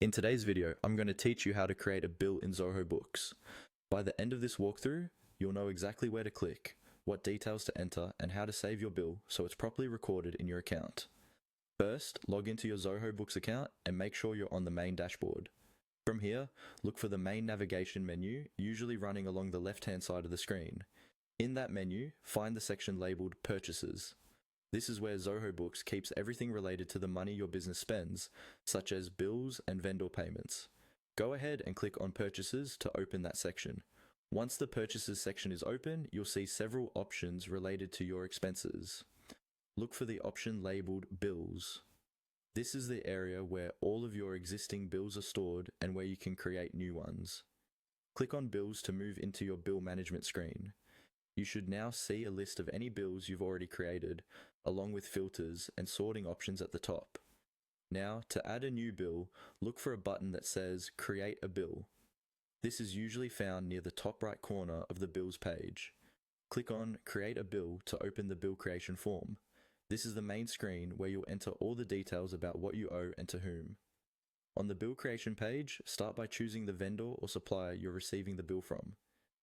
In today's video, I'm going to teach you how to create a bill in Zoho Books. By the end of this walkthrough, you'll know exactly where to click, what details to enter, and how to save your bill so it's properly recorded in your account. First, log into your Zoho Books account and make sure you're on the main dashboard. From here, look for the main navigation menu, usually running along the left-hand side of the screen. In that menu, find the section labeled Purchases. This is where Zoho Books keeps everything related to the money your business spends, such as bills and vendor payments. Go ahead and click on Purchases to open that section. Once the Purchases section is open, you'll see several options related to your expenses. Look for the option labeled Bills. This is the area where all of your existing bills are stored and where you can create new ones. Click on Bills to move into your bill management screen. You should now see a list of any bills you've already created, along with filters and sorting options at the top. Now, to add a new bill, look for a button that says Create a Bill. This is usually found near the top right corner of the Bills page. Click on Create a Bill to open the bill creation form. This is the main screen where you'll enter all the details about what you owe and to whom. On the bill creation page, start by choosing the vendor or supplier you're receiving the bill from.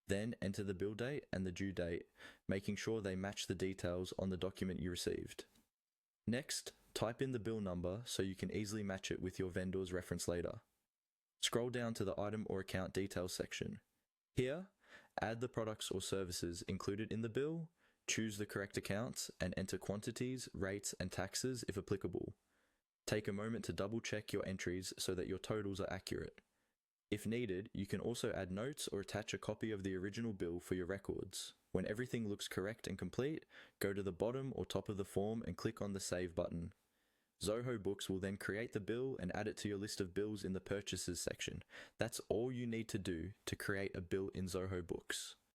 Then enter the bill date and the due date, making sure they match the details on the document you received. Next, type in the bill number so you can easily match it with your vendor's reference later. Scroll down to the item or account details section. Here, add the products or services included in the bill, choose the correct accounts, and enter quantities, rates, and taxes if applicable. Take a moment to double check your entries so that your totals are accurate. If needed, you can also add notes or attach a copy of the original bill for your records. When everything looks correct and complete, go to the bottom or top of the form and click on the Save button. Zoho Books will then create the bill and add it to your list of bills in the Purchases section. That's all you need to do to create a bill in Zoho Books.